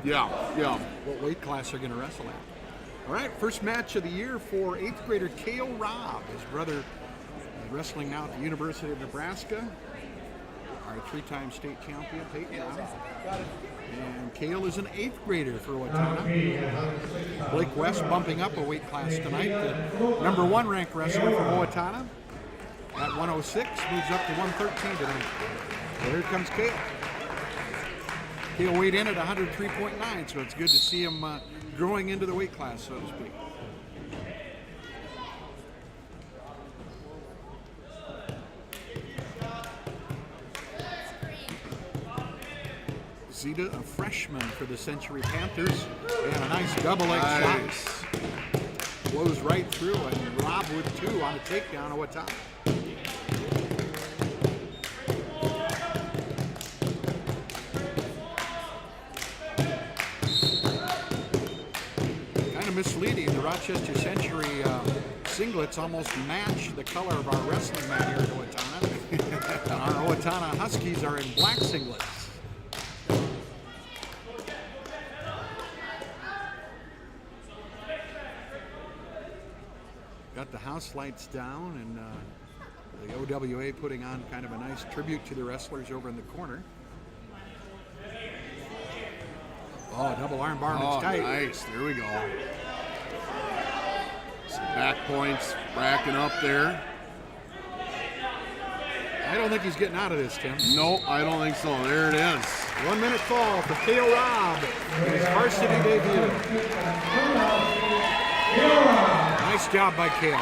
Yeah. what weight class they're going to wrestle at. All right, first match of the year for 8th grader Cael Robb. His brother is wrestling now at the University of Nebraska. Our 3-time state champion, Peyton Robb. And Cael is an 8th grader for Owatonna. Blake West bumping up a weight class tonight. The number 1 ranked wrestler for Owatonna at 106 moves up to 113 tonight. So here comes Cael. Cael weighed in at 103.9, so it's good to see him growing into the weight class, so to speak. Zetah, a freshman for the Century Panthers, and a nice double leg shot. Blows right through, and Robb with 2 on a takedown of Owatonna. Kind of misleading. The Rochester Century singlets almost match the color of our wrestling mat here at Owatonna. And our Owatonna Huskies are in black singlets. Got the house lights down, and the OWA putting on kind of a nice tribute to the wrestlers over in the corner. Oh, double arm bar, it's tight. Nice, there we go. Some back points racking up there. I don't think he's getting out of this, Tim. Nope, I don't think so. There it is. 1 minute fall for Cael Robb in his varsity debut. Nice job by Cael.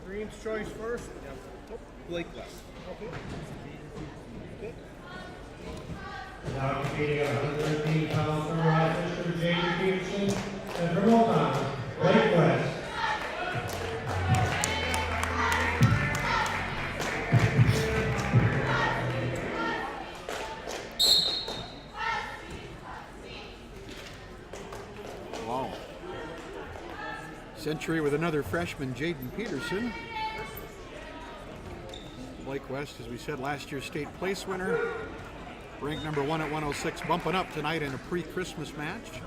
Green's choice first. Blake left. Now competing at 113 pounds from Rochester, Jaden Peterson, and from Owatonna, Blake West. Wow. Century with another freshman, Jaden Peterson. Blake West, as we said, last year's state place winner. Ranked number 1 at 106, bumping up tonight in a pre-Christmas match.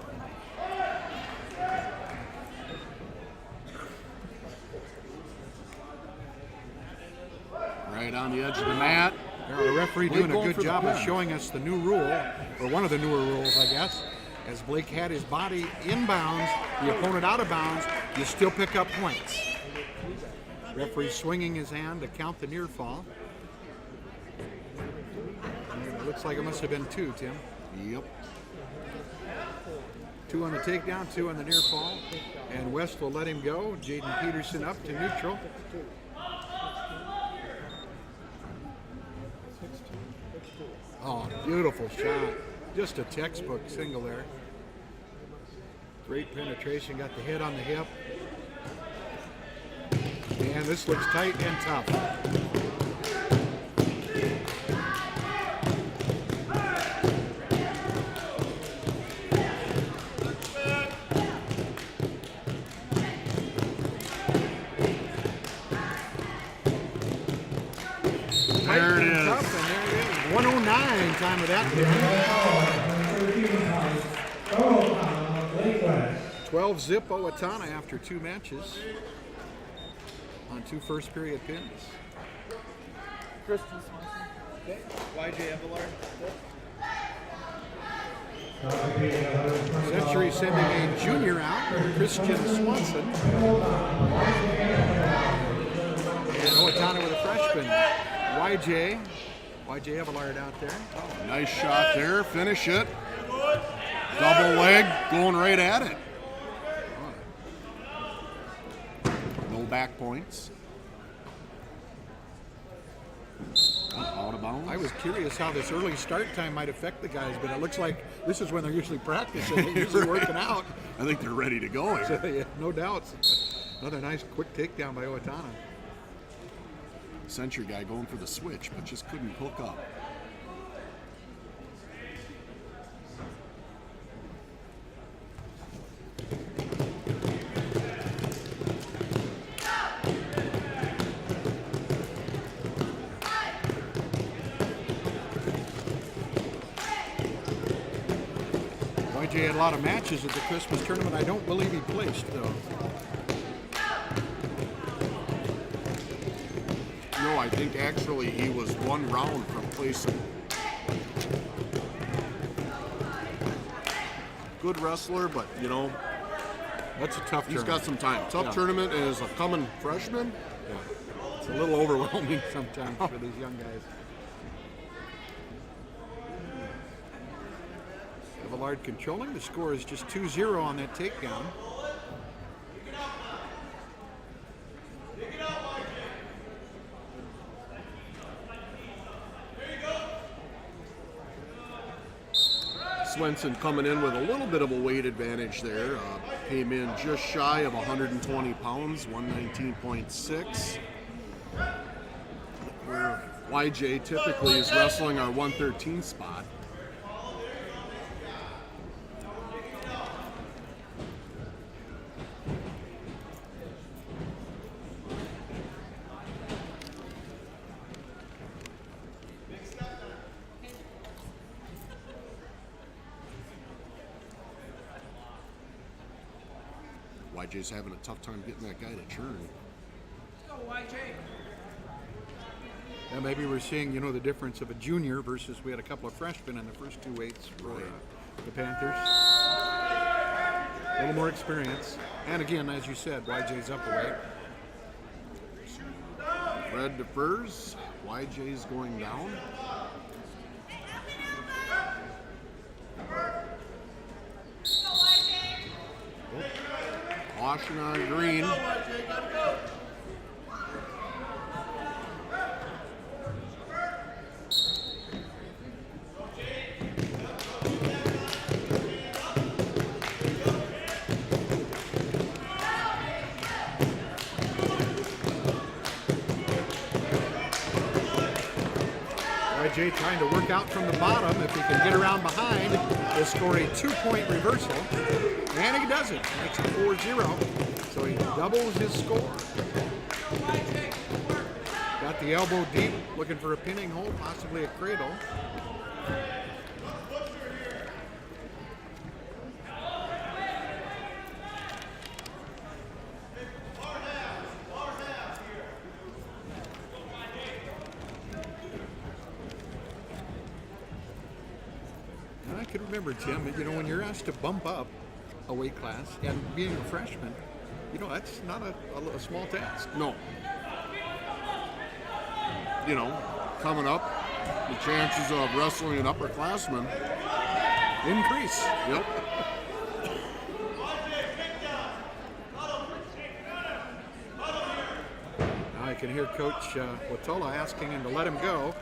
Right on the edge of the mat. The referee doing a good job of showing us the new rule, or one of the newer rules, I guess. As Blake had his body inbounds, the opponent out of bounds, you still pick up points. Referee swinging his hand to count the near fall. It looks like it must have been 2, Tim. Yep. 2 on the takedown, 2 on the near fall. And West will let him go. Jaden Peterson up to neutral. Oh, beautiful shot. Just a textbook single there. Great penetration, got the head on the hip. And this looks tight and tough. There it is. Tough, and there it is. 109 time of that. 12 zip Owatonna after 2 matches on 2 first period pins. Christian Swenson. Okay. YJ Evillard. Century sending a junior out, Christian Swenson. And Owatonna with a freshman, YJ Evillard out there. Oh, nice shot there. Finish it. Double leg, going right at it. No back points. Out of bounds. I was curious how this early start time might affect the guys, but it looks like this is when they're usually practicing, they're usually working out. I think they're ready to go here. So, yeah, no doubts. Another nice quick takedown by Owatonna. Century guy going for the switch, but just couldn't hook up. had a lot of matches at the Christmas tournament. I don't believe he placed, though. No, I think actually he was one round from placing. Good wrestler, but you know, That's a tough he's tournament. got some time. Tough Yeah. tournament as a coming freshman. Yeah. It's a little overwhelming sometimes for these young guys. Evillard controlling. The score is just 2-0 on that takedown. Swenson coming in with a little bit of a weight advantage there. Came in just shy of 120 pounds, 119.6. Where YJ typically is wrestling our 113 spot. YJ's having a tough time getting that guy to churn. Yeah, maybe we're seeing, the difference of a junior versus we had a couple of freshmen in the first two weights for the Panthers. A little more experience. And again, as you said, YJ's up a weight. Red defers. YJ's going down. Caution on green. YJ trying to work out from the bottom. If he can get around behind, he'll score a 2-point reversal. And he does it. Makes it 4-0. So he doubles his score. Got the elbow deep, looking for a pinning hold, possibly a cradle. And I can remember, Tim, when you're asked to bump up a weight class and being a freshman, that's not a small task. No. Coming up, the chances of wrestling an upperclassman Increase. Yep. Now I can hear Coach Watola asking him to let him go.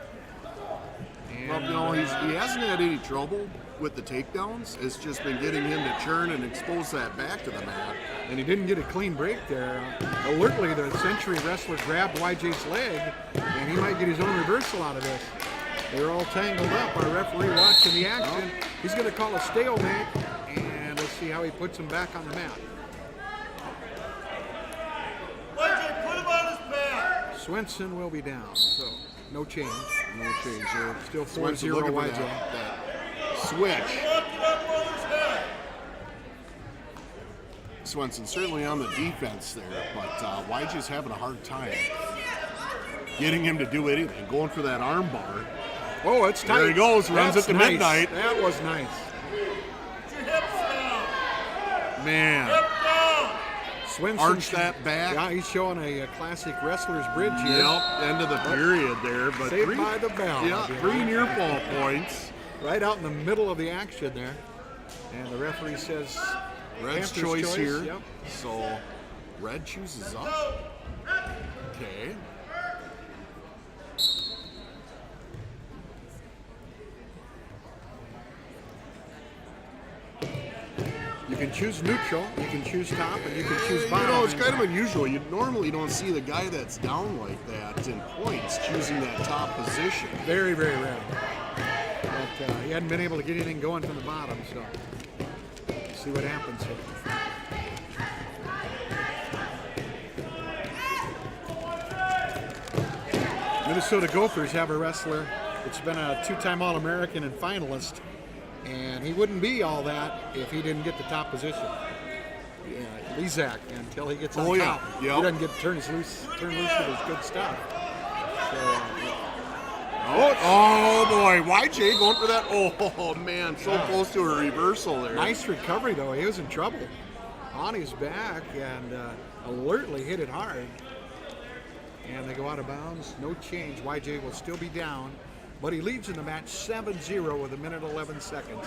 And, Well, he hasn't had any trouble with the takedowns. It's just been getting him to churn and expose that back to the mat. and he didn't get a clean break there. Alertly, the Century wrestler grabbed YJ's leg, and he might get his own reversal out of this. They're all tangled up. Our referee watching the action. He's going to call a stalemate, and let's see how he puts him back on the mat. YJ, put him on his back. Swenson will be down, so no change. No change there. Still 4-0 Swenson looking for YJ. that switch. Lock it up brother's head. Swenson certainly on the defense there, but YJ's having a hard time getting him to do anything. Going for that arm bar. Oh, it's tight. There he goes, runs That's it to nice. midnight. That was nice. Put your hips down. Man, Hip down. Swenson. arch that back. Yeah, he's showing a classic wrestler's bridge here. Yep, end of the period there. But Saved by the bell. Yeah, 3 near fall points. Right out in the middle of the action there. And the referee says Red's Panthers' choice here. Yep. So Red chooses up. Okay. You can choose neutral, you can choose top, and you can choose bottom. You know, it's kind of unusual. You normally don't see the guy that's down like that in points choosing that top position. Very, very rare. But he hadn't been able to get anything going from the bottom, so let's see what happens here. Minnesota Gophers have a wrestler that's been a 2-time All-American and finalist And he wouldn't be all that if he didn't get the top position. Yeah, Lezak, until he gets on top, Yep. he doesn't get turn loose with his good stuff. So, Oh boy, YJ going for that. Oh man, so close to a reversal there. nice recovery though. He was in trouble. On his back and alertly hit it hard. And they go out of bounds. No change. YJ will still be down. But he leads in the match 7-0 with 1:11 seconds.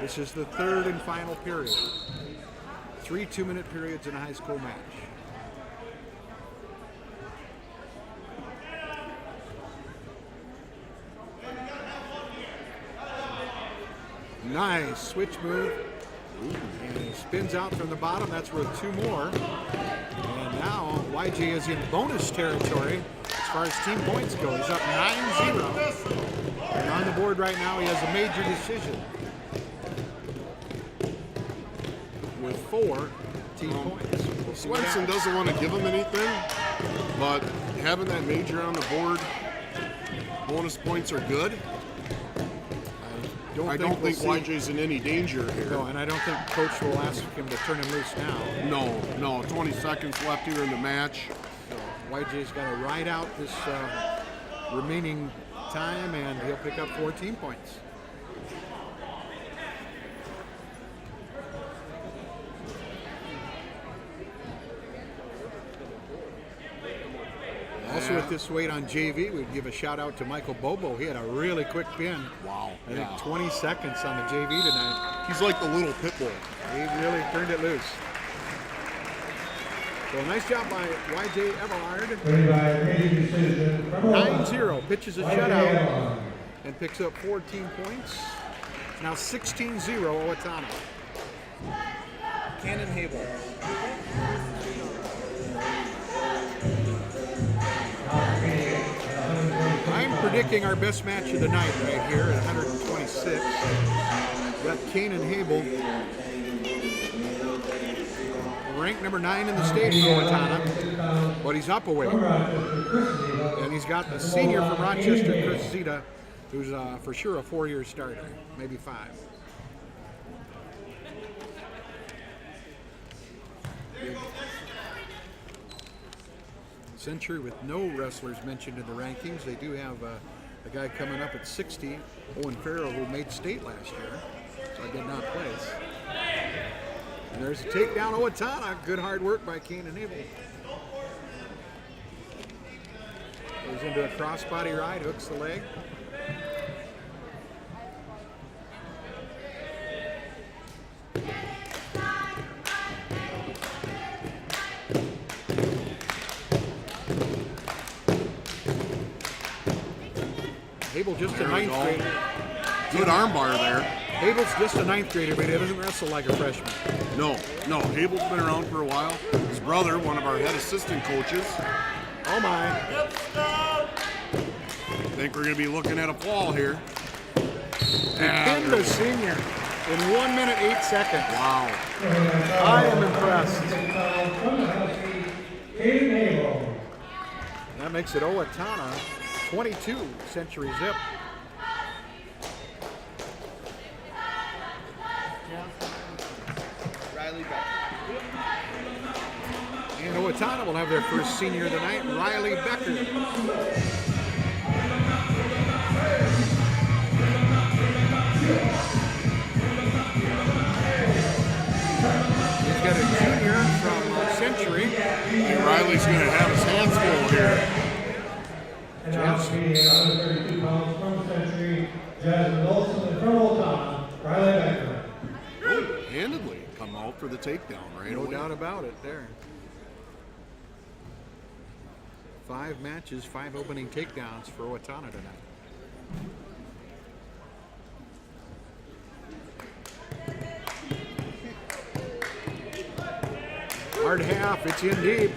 This is the third and final period. 3 2-minute periods in a high school match. Nice switch move. And he spins out from the bottom. That's worth 2 more. And now YJ is in bonus territory as far as team points go. He's up 9-0. And on the board right now, he has a major decision with 4 team points. We'll see what Swenson happens. doesn't want to give him anything, but having that major on the board, bonus points are good. I don't think we'll see- YJ's in any danger here. No, and I don't think coach will ask him to turn him loose now. No, 20 seconds left here in the match. So YJ's got to ride out this remaining time, and he'll pick up 4 team points. Also at this weight on JV, we'd give a shout out to Michael Bobo. He had a really quick pin. Wow. I think 20 seconds on the JV tonight. He's like the little pit bull. He really turned it loose. So nice job by YJ Evillard. Winning by major decision. 9-0, pitches a shutout Evillard. and picks up 14 points. It's now 16-0 Owatonna. Canin Hable. I'm predicting our best match of the night right here at 126. Got Canin Hable, ranked number 9 in the state in Owatonna, but he's up a weight. And he's got the senior from Rochester, Zetah, who's for sure a 4-year starter, maybe 5. Century with no wrestlers mentioned in the rankings. They do have a guy coming up at 60, Owen Pharo, who made state last year, so I did not place. And there's a takedown, Owatonna. Good hard work by Canin Hable. Goes into a crossbody ride, hooks the leg. Hable just a There we 9th go. grader. Good armbar there. Hable's just a 9th grader, but he doesn't wrestle like a freshman. No, Hable's been around for a while. His brother, one of our head assistant coaches. Oh my. Hip stop. I think we're going to be looking at a fall here. Pinned the senior in 1 minute 8 seconds. Wow. I am impressed. Caden Hable. That makes it Owatonna 22, Century Zip. Riley Becker. And Owatonna will have their first senior of the night, Riley Becker. He's got a junior from Century. And Riley's going to have his hands full here. And now competing at 132 pounds from Century, Jasmin Olson, and from Owatonna, Riley Becker. Handedly come out for the takedown right No away. doubt about it there. 5 matches, 5 opening takedowns for Owatonna tonight. Hard half, it's in deep.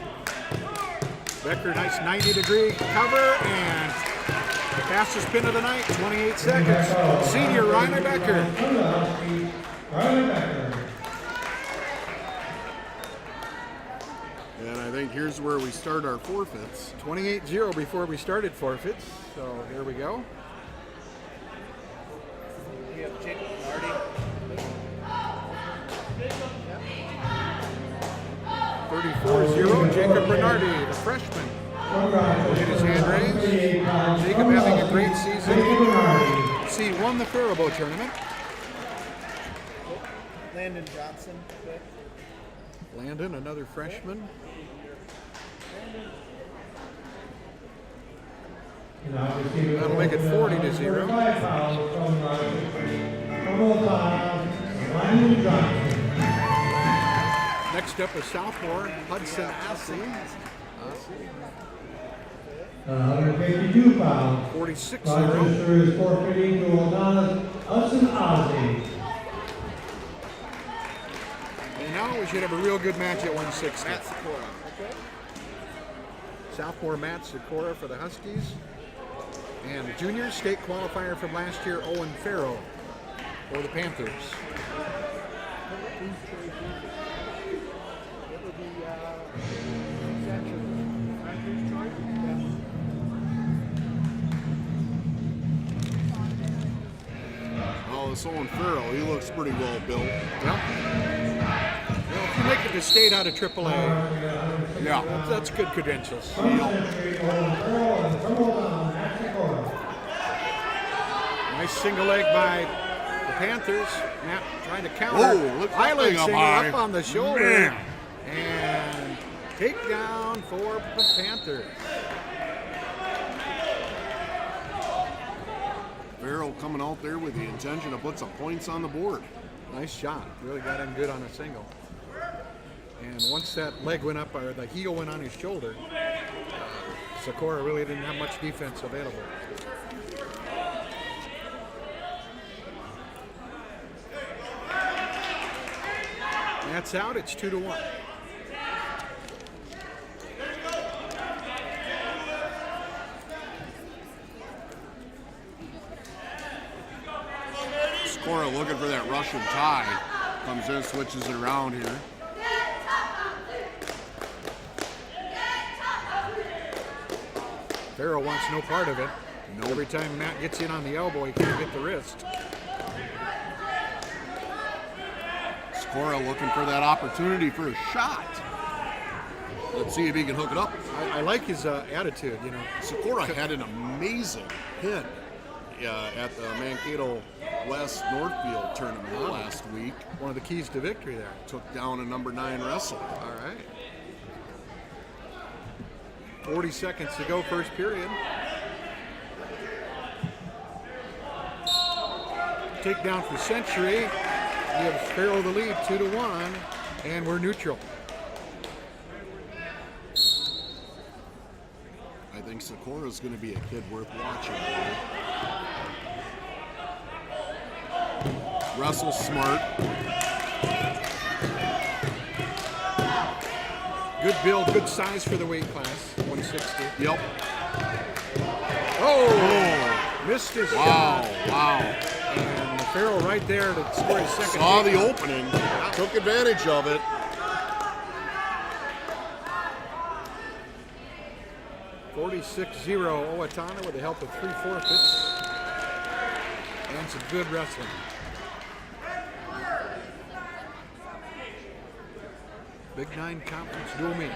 Becker, nice 90-degree cover, and the fastest pin of the night, 28 seconds. Senior Riley Becker. From the Husky, Riley Becker. And I think here's where we start our forfeits. 28-0 before we started forfeits, so here we go. We have Jaden Reinardy Reinardy, the freshman. From Rochester, Get his hand raised. 38 pounds. Jacob From having a Olson, great season. Reinardy. See, won the Pharo tournament. Landen Johnson. Landen, another freshman. That'll make it 40-0. 45 pounds from Rochester. From Owatonna, Ryan Johnson. Next up is sophomore Hudson Aase. 152 pounds. 46-0. Rochester is forfeiting to Owatona's Hudson Aase. And now we should have a real good match at 160. Matt Seykora. Sophomore Matt Seykora for the Huskies. And the junior state qualifier from last year, Owen Pharo for the Panthers. Oh, this Owen Pharo, he looks pretty well built. Well, if you make it to state out of AAA, Yeah. that's good credentials. Nice single leg by the Panthers. Matt trying to counter. Whoa, look at that Highlight thing up single high. up on the shoulder. Man. And takedown for the Panthers. Pharo coming out there with the intention to put some points on the board. Nice shot. Really got in good on a single. And once that leg went up, or the heel went on his shoulder, Seykora really didn't have much defense available. That's out. It's 2-1. Seykora looking for that Russian tie. Comes in, switches it around here. Pharo wants no part of it. Every time Matt gets in on the elbow, he can't get the wrist. Seykora looking for that opportunity for a shot. Let's see if he can hook it up. I like his attitude, you know. Seykora had an amazing hit at the Mankato West Northfield tournament last week. One of the keys to victory there. Took down a number 9 wrestler. All right. 40 seconds to go, first period. Takedown for Century. Gives Pharo the lead, 2-1, and we're neutral. I think Seykora's going to be a kid worth watching. Wrestles smart. Good build, good size for the weight class, 160. Yep. Oh! Missed his Wow, shot. wow. And Pharo right there to score his second. Saw the takedown. opening, took advantage of it. (46-0) Owatonna with the help of 3 forfeits and some good wrestling. Big 9 conference dual meet.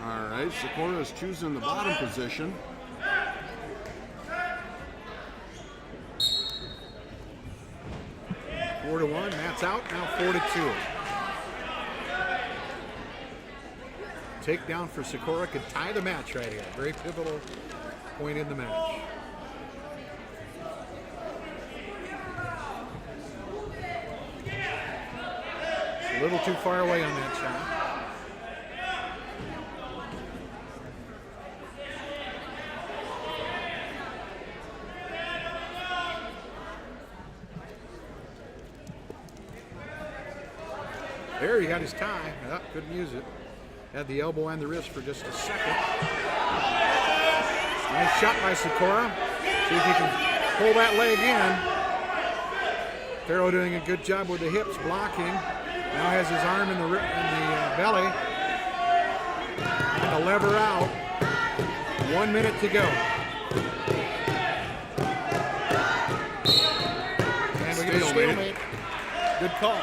All right, Seykora is choosing the bottom position. Four to 1. Matt's out. Now 4-2. Takedown for Seykora could tie the match right here. Very pivotal point in the match. It's a little too far away on that shot. There, he got his tie. Oh, couldn't use it. Had the elbow and the wrist for just a second. Nice shot by Seykora. See if he can pull that leg in. Pharo doing a good job with the hips, blocking. Now has his arm in the belly. And a lever out. 1 minute to go. And we get a stalemate. Good call.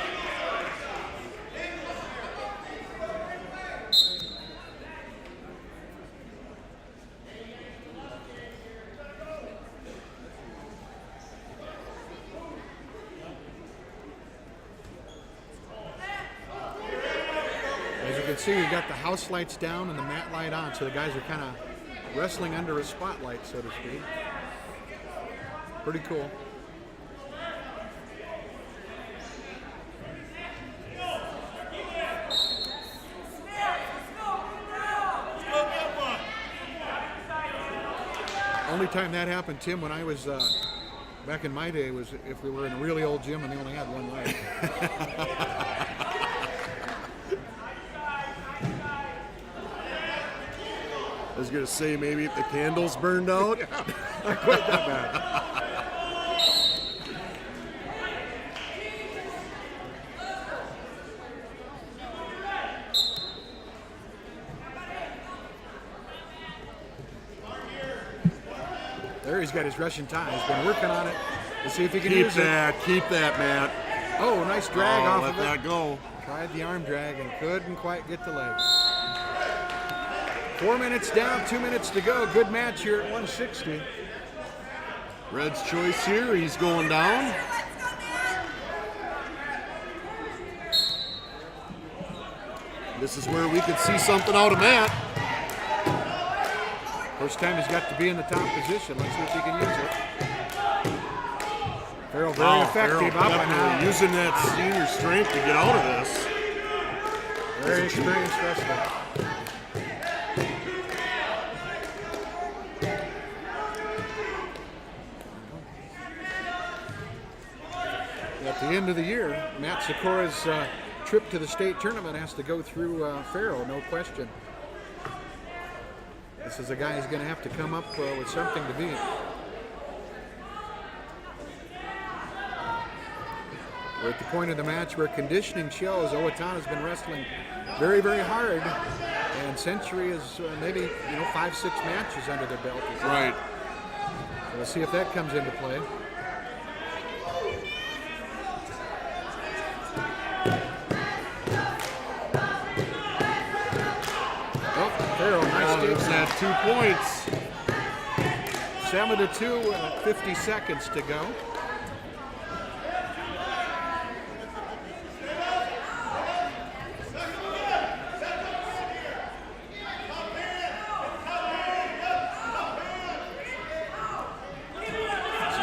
see you got the house lights down and the mat light on, so the guys are kind of wrestling under a spotlight, so to speak. Pretty cool. Only time that happened, Tim, when I was back in my day, was if we were in a really old gym and they only had one light. I was gonna say maybe if the candles burned out. Not quite that bad. There he's got his Russian tie. He's been working on it. Let's see if he can use it. Keep that, Matt. Oh, nice drag off let of it. that go. Tried the arm drag and couldn't quite get the leg. 4 minutes down, 2 minutes to go. Good match here at 160. Red's choice here. He's going down. This is where we could see something out of Matt. First time he's got to be in the top position. Let's see if he can use it. Pharo very effective. Pharo Up and out. using that senior strength to get out of this. Very experienced wrestler. At the end of the year, Matt Seykora's trip to the state tournament has to go through Pharo, no question. This is a guy who's going to have to come up with something to beat. We're at the point of the match where conditioning shows Owatonna's been wrestling very, very hard, and Century is maybe 5-6 matches under their belt. Right. So we'll see if that comes into play. Oh, Pharo, nice It's at 2 points. 7-2, 50 seconds to go.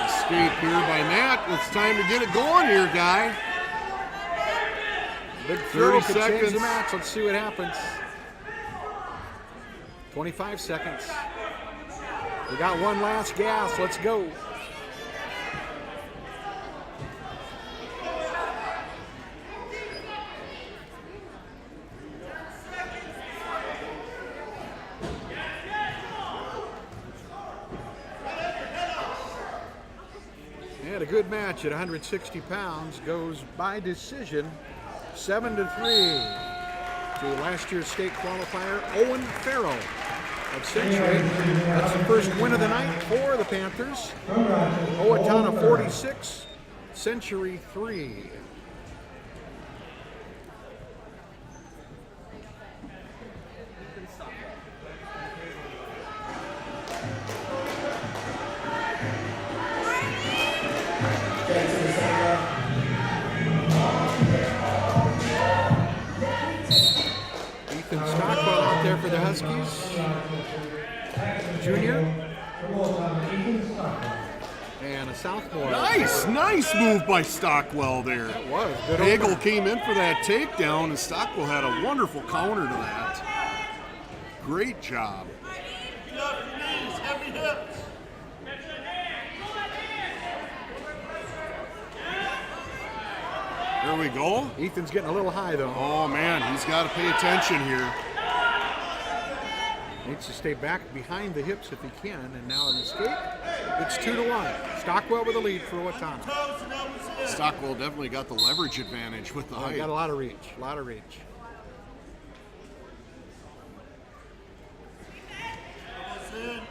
Escape here by Matt. It's time to get it going here, guy. Big throw 30 could change seconds. the match. Let's see what happens. 25 seconds. We got one last gas. Let's go. And a good match at 160 pounds goes by decision 7-3 to last year's state qualifier, Owen Pharo of Century. That's the first win of the night for the Panthers. Owatonna 46, Century 3. Stockwell out there for the Huskies. Junior. And a sophomore. Nice move by Stockwell there. That was good. Pagel came in for that takedown, and Stockwell had a wonderful counter to that. Great job. Get off your knees, heavy hips. There we go. Ethan's getting a little high though. Oh man, he's got to pay attention here. Needs to stay back behind the hips if he can, and now an escape. It's 2-1. Stockwell with the lead for Owatonna. Toes and that was it. Stockwell definitely got the leverage advantage with the height. Got a lot of reach. That's it.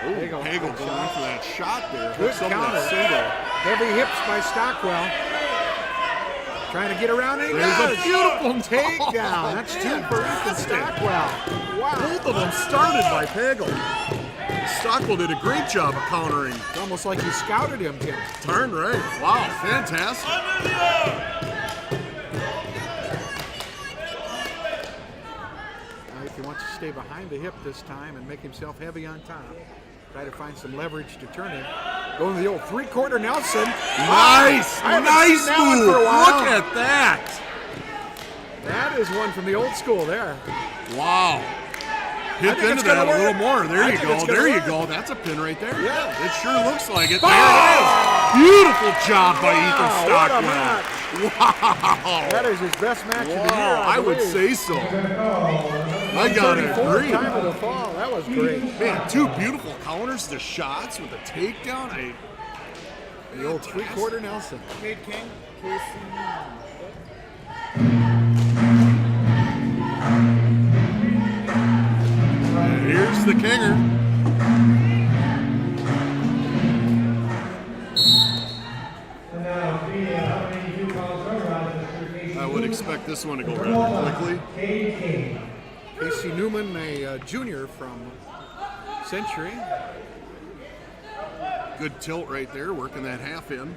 Ooh, Pagel. Hable going for that shot there. Good Hooks up counter. that single. Heavy hips by Stockwell. Trying to get around it. There's a beautiful takedown. That's two for Ethan Stockwell. Wow. Both of them started by Pagel. Stockwell did a great job of countering. It's almost like he scouted him, Tim. Darn right. Wow, fantastic. Under the arm. he wants to stay behind the hip this time and make himself heavy on top. Try to find some leverage to turn it. Going to the old three-quarter Nelson. Nice! Nice move! Look at that! That is one from the old school there. Wow. Hit into that a little more. There you go. There you go. That's a pin right there. Yeah. It sure looks like it. There it is. Beautiful job by Ethan Stockwell. Wow. That is his best match of the year. I would say so. I gotta agree. Time of the fall. That was great. Man, two beautiful counters, the shots with the takedown. The old three-quarter Nelson. Cade King, Casey. Here's the Kinger. I would expect this one to go rather quickly. Casey Neumann, a junior from Century. Good tilt right there, working that half in.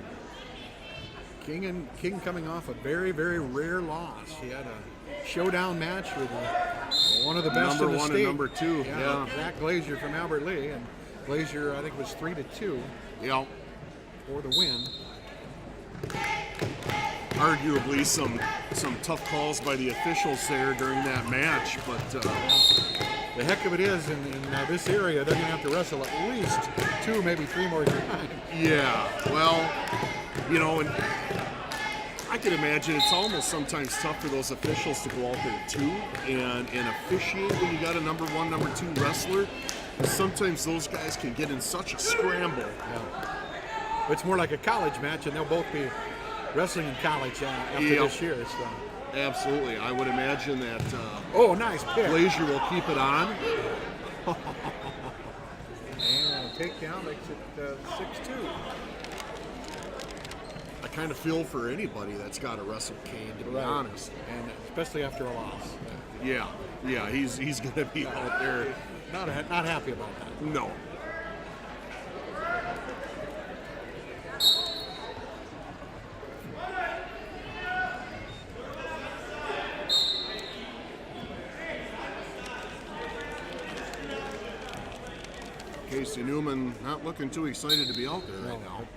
King coming off a very, very rare loss. He had a showdown match with one of the best number in the one state. and number two. Yeah. Zach Glazier from Albert Lee, and Glazier I think was 3-2 Yeah. for the win. Arguably some tough calls by the officials there during that match, but The heck of it is in this area, they're going to have to wrestle at least 2, maybe 3 more times. yeah, well, and I can imagine it's almost sometimes tough for those officials to go out there too and officiate when you got a number 1, number 2 wrestler. Sometimes those guys can get in such a scramble. Yeah. It's more like a college match, and they'll both be wrestling in college after this year. So. Absolutely. I would imagine that Oh, nice pick. Glazier will keep it on. And takedown makes it 6-2. I kind of feel for anybody that's got to wrestle Cade, to be honest. And especially after a loss. Yeah, he's going to be out there. Not happy about that. No. Casey Neumann not looking too excited to be out there right now.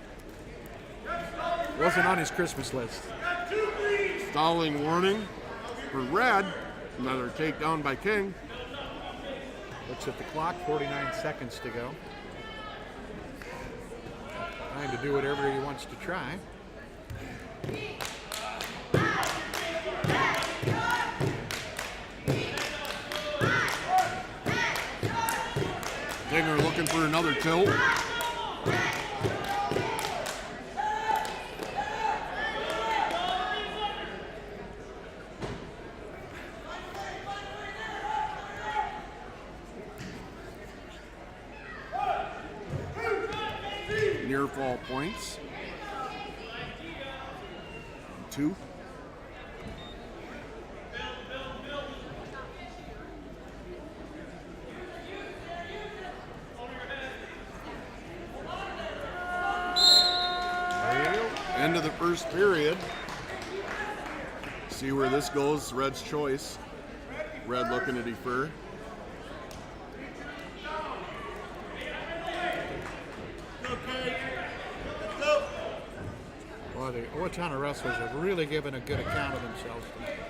Wasn't on his Christmas list. Stalling warning for Red. Another takedown by King. Looks at the clock, 49 seconds to go. Time to do whatever he wants to try. Dinger looking for another tilt. Near fall points. 2. End of the first period. See where this goes. Red's choice. Red looking to defer. Well, the Owatonna wrestlers have really given a good account of themselves tonight.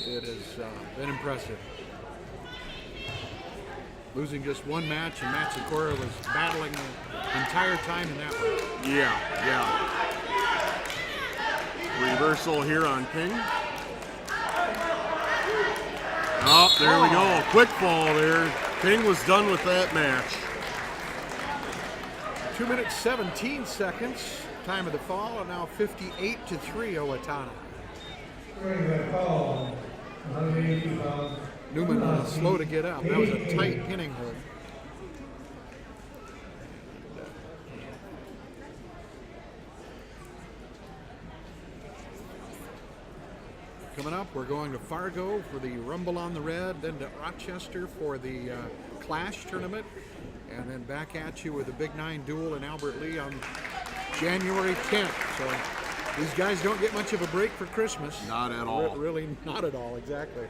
It has been impressive. Losing just one match, and Seykora was battling the entire time in that one. Yeah. Reversal here on King. Oh, there we go. Quick fall there. King was done with that match. 2 minutes, 17 seconds. Time of the fall, and now 58-3 Owatonna. Neumann was slow to get up. That was a tight pinning hold. Coming up, we're going to Fargo for the Rumble on the Red, then to Rochester for the Clash tournament, and then back at you with the Big 9 duel in Albert Lee on January 10th. So these guys don't get much of a break for Christmas. Not at all. Really not at all, exactly.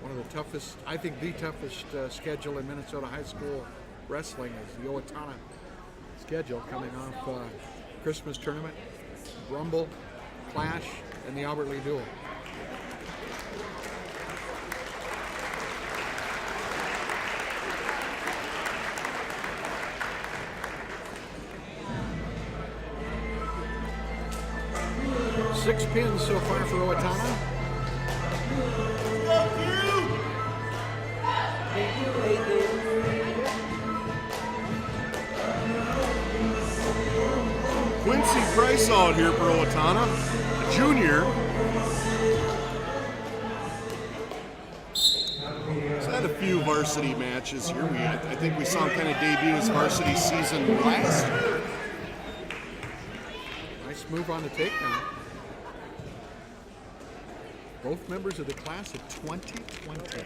One of the toughest, I think the toughest schedule in Minnesota high school wrestling is the Owatonna schedule, coming off Christmas tournament, Rumble, Clash, and the Albert Lee Duel. Six pins so far for Owatonna. Quincey Price out here for Owatonna, a junior. He's had a few varsity matches here. I think we saw him kind of debut his varsity season last year. Nice move on the takedown. Both members of the class of 2020.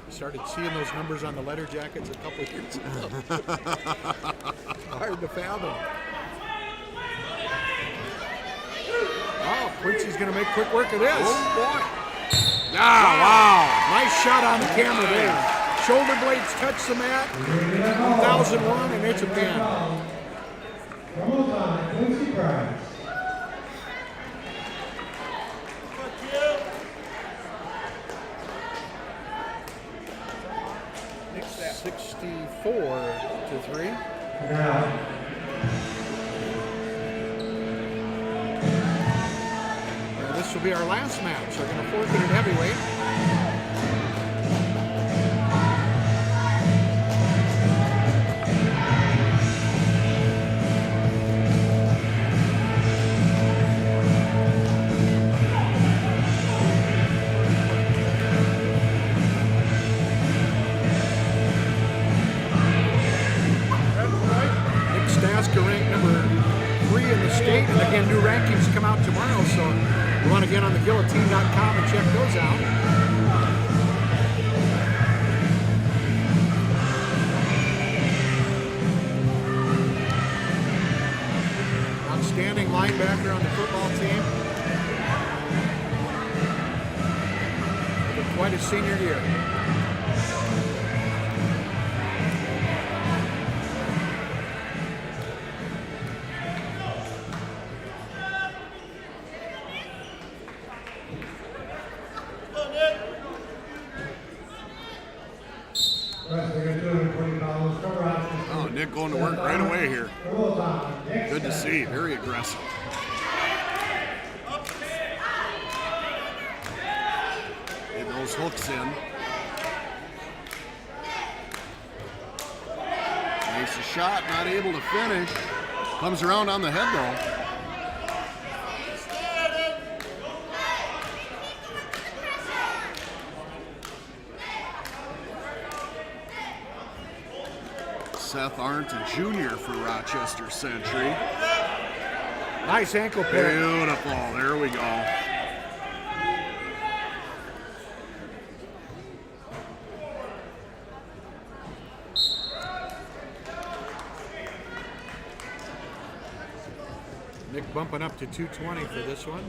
Started seeing those numbers on the letter jackets a couple of years ago. Hard to fathom. Oh, Quincy's going to make quick work of this. Oh, boy. Wow. Nice shot on the camera there. Shoulder blades touch the mat. 1001, and it's a pin. From Owatonna, Quincey Price. 64-3. Now, This will be our last match. We're going to forfeit at heavyweight. Ranked number 3 in the state, and again, new rankings come out tomorrow, so you want to get on the guillotine.com and check those out. Outstanding linebacker on the football team. Quite a senior year. Oh, Nick going to work right away here. Good to see. Very aggressive. Getting those hooks in. Makes a shot, not able to finish. Comes around on the head though. Seth Arndt, a junior for Rochester Century. Nice ankle pick. Beautiful. There we go. Nick bumping up to 220 for this one.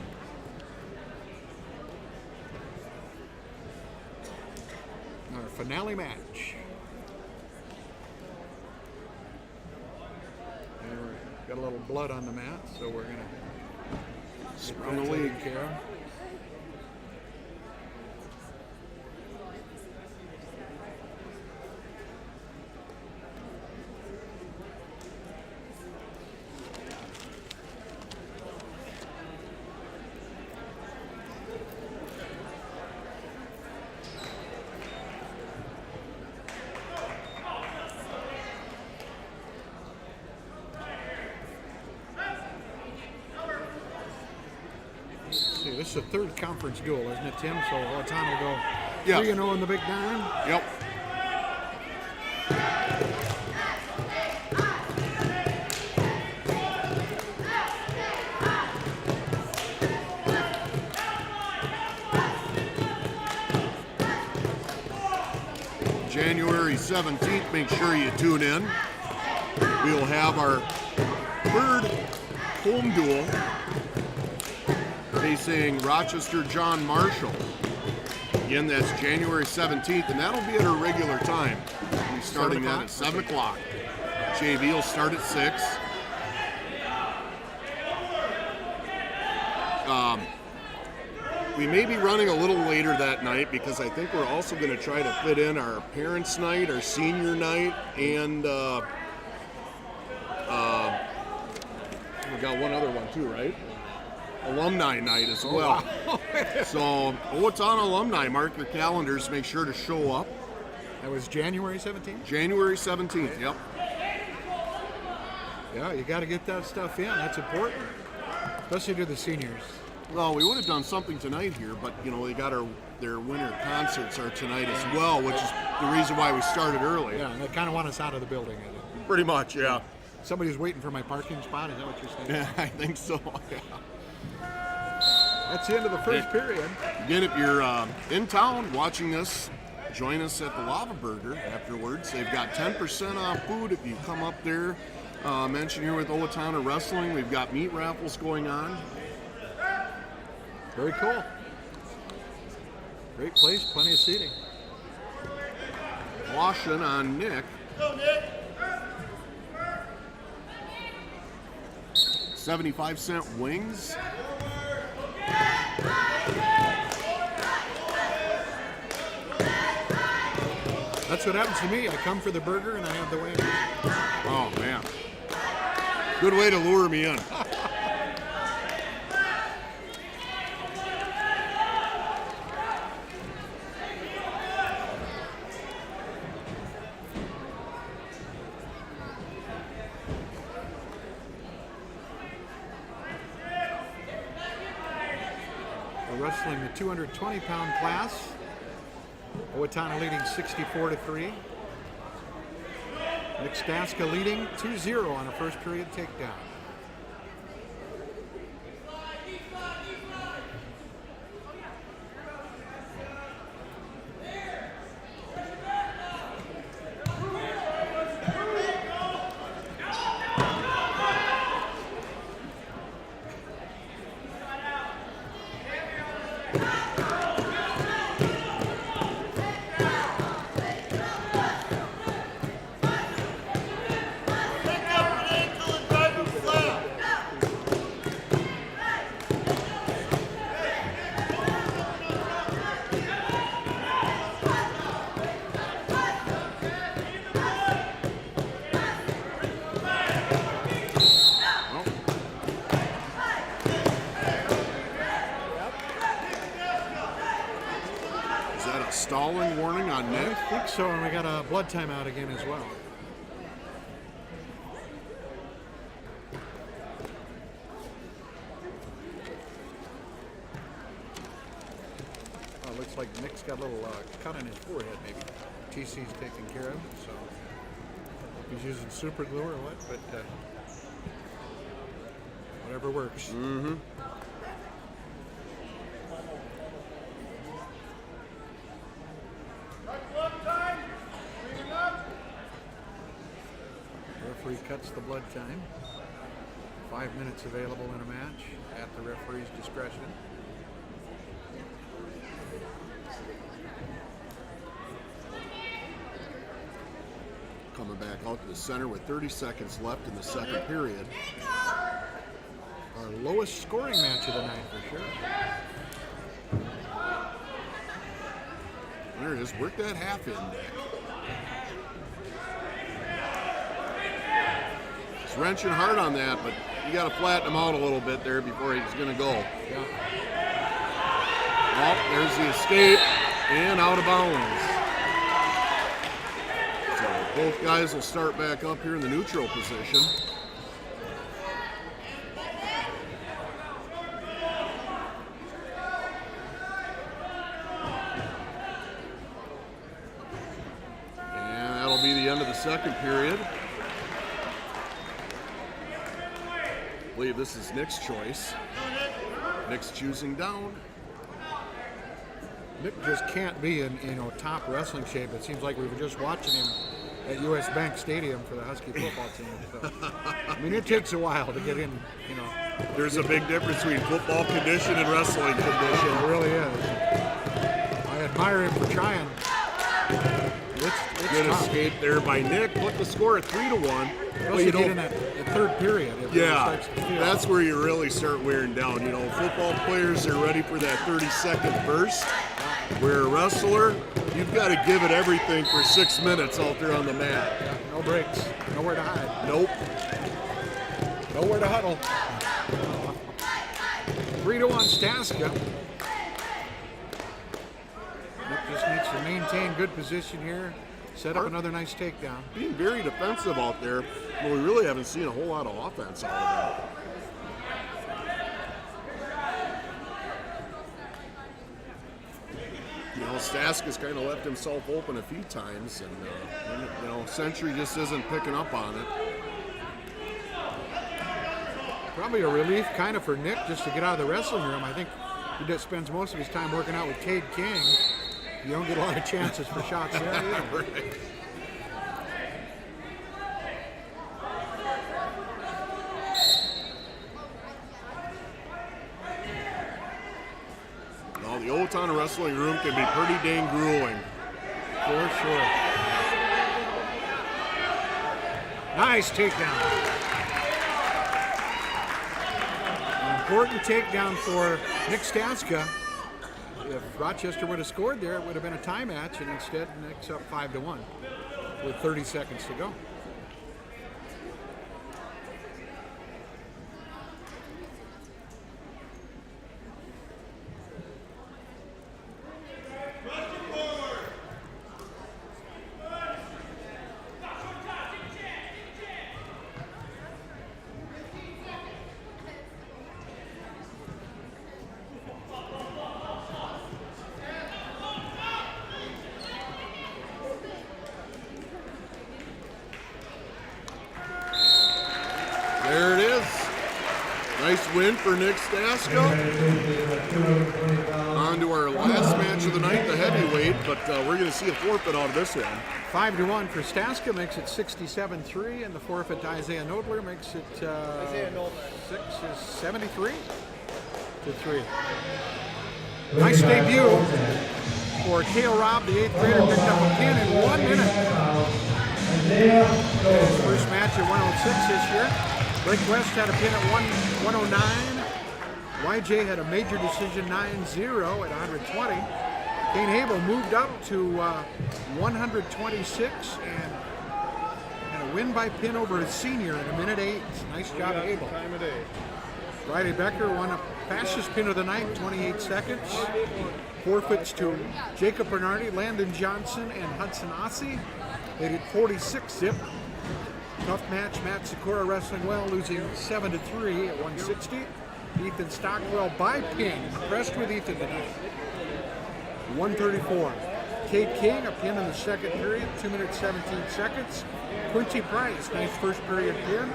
Our finale match. Got a little blood on the mat, so we're going to Around the league. care of. This is the third conference duel, isn't it, Tim? So Owatonna will go 3-0 in the Big Nine. Yep. January 17th, make sure you tune in. We will have our third home duel facing Rochester John Marshall. Again, that's January 17th, and that'll be at our regular time. We'll be starting that at 7 o'clock. JV will start at 6. We may be running a little later that night because I think we're also going to try to fit in our parents' night, our senior night, and we got one other one too, right? Alumni night as well. Wow. So Owatonna alumni, mark your calendars, make sure to show up. That was January 17th? January 17th, yep. Yeah, you got to get that stuff in. That's important, especially to the seniors. Well, we would have done something tonight here, but you know, they got their winter concerts are tonight as well, which is the reason why we started early. Yeah, and they kind of want us out of the building, I think. Pretty much, yeah. Somebody's waiting for my parking spot, is that what you're saying? Yeah, I think so, yeah. That's the end of the first period. Again, if you're in town watching this, join us at the Lava Burger afterwards. They've got 10% off food if you come up there. Mention here with Owatonna Wrestling, we've got meat raffles going on. Very cool. Great place, plenty of seating. Caution on Nick. Go, Nick. 75-cent wings. That's what happens to me. I come for the burger and I have the wings. Oh, man. Good way to lure me in. Wrestling the 220-pound class. Owatonna leading 64-3. Nick Staska leading 2-0 on a first period takedown. Stalling warning on Nick. I think so, and we got a blood timeout again as well. Oh, looks like Nick's got a little cut on his forehead, maybe. TC's taken care of, so he's using super glue or what, but whatever works. Mm-hmm. Referee cuts the blood time. 5 minutes available in a match at the referee's discretion. Coming back out to the center with 30 seconds left in the second period. Our lowest scoring match of the night for sure. There it is. Work that half in, Nick. He's wrenching hard on that, but you got to flatten him out a little bit there before he's going to go. Yeah. Oh, there's the escape and out of bounds. So both guys will start back up here in the neutral position. And that'll be the end of the second period. I believe this is Nick's choice. Nick's choosing down. Nick just can't be in top wrestling shape. It seems like we were just watching him at U.S. Bank Stadium for the Husky football team. So, I mean, it takes a while to get in, you know. There's a big difference between football condition and wrestling condition. It really is. I admire him for trying. It's Good tough. escape there by Nick. Put the score at 3-1. Once you get in that third period, it really Yeah, starts to feel. that's where you really start wearing down. You know, football players are ready for that 30-second burst. Where a wrestler, you've got to give it everything for 6 minutes out there on the mat. No breaks, nowhere to hide, Nope. nowhere to huddle. 3-1 Staska. Nick just needs to maintain good position here. Set up another nice takedown. Being very defensive out there, but we really haven't seen a whole lot of offense out of them. You know, Staska's kind of left himself open a few times, and you know, Century just isn't picking up on it. Probably a relief kind of for Nick just to get out of the wrestling room. I think he just spends most of his time working out with Cade King. You don't get a lot of chances for shots there either. Right. Well, the Owatonna wrestling room can be pretty dang grueling. For sure. Nice takedown. An important takedown for Nick Staska. If Rochester would have scored there, it would have been a tie match, and instead Nick's up 5-1 with 30 seconds to go. There it is. Nice win for Nick Staska. On to our last match of the night, the heavyweight, but we're going to see a forfeit out of this one. 5-1 for Staska makes it 67-3, and the forfeit to Isaiah Nodler makes it 73-3. Nice debut for Cael Robb, the 8th grader, picked up a pin in 1 minute. His first match at 106 this year. Blake West had a pin at 109. YJ had a major decision 9-0 at 120. Kane Hable moved up to 126 and a win by pin over a senior in 1:08. Nice job, Hable. Time of day. Riley Becker won a fastest pin of the night, 28 seconds. Forfeits to Jacob Reinardy, Landen Johnson, and Hudson Aase. They did 46-zip. Tough match. Seykora wrestling well, losing 7-3 at 160. Ethan Stockwell by pin. Impressed with Ethan tonight. 134. Cade King, a pin in the second period, 2 minutes 17 seconds. Quincy Price, nice first period pin.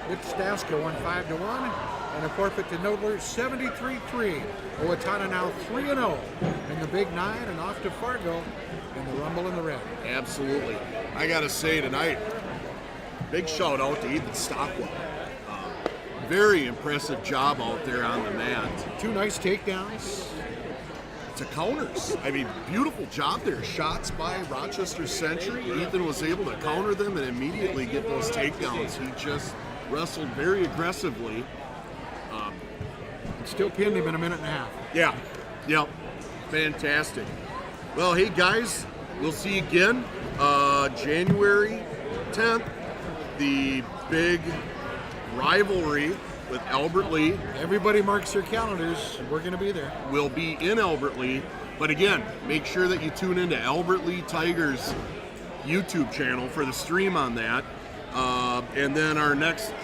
Nick Staska won 5-1. And a forfeit to Nodler, 73-3. Owatonna now 3-0 in the Big Nine and off to Fargo in the Rumble in the Red. Absolutely. I got to say tonight, big shout out to Ethan Stockwell. Very impressive job out there on the mat. 2 nice takedowns. To counters. I mean, beautiful job there. Shots by Rochester Century. Ethan was able to counter them and immediately get those takedowns. He just wrestled very aggressively. Still pinned him in 1.5 minutes. Yeah. Yep. Fantastic. Well, hey guys, we'll see you again January 10th. The big rivalry with Albert Lee. Everybody marks their calendars. We're going to be there. Will be in Albert Lee. But again, make sure that you tune into Albert Lee Tigers YouTube channel for the stream on that. And then our next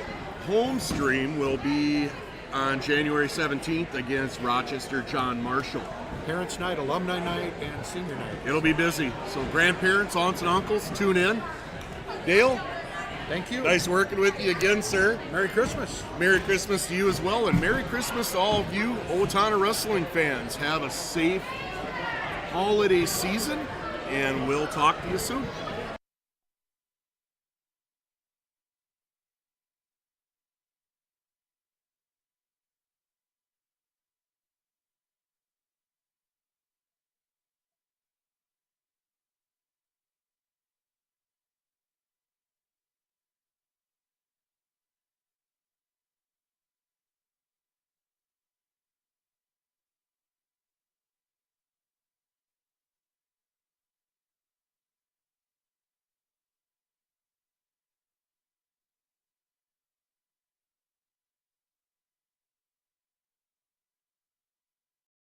home stream will be on January 17th against Rochester John Marshall. Parents' night, alumni night, and senior night. It'll be busy. So grandparents, aunts, and uncles, tune in. Dale, Thank you. nice working with you again, sir. Merry Christmas. Merry Christmas to you as well, and Merry Christmas to all of you Owatonna wrestling fans. Have a safe holiday season, and we'll talk to you soon.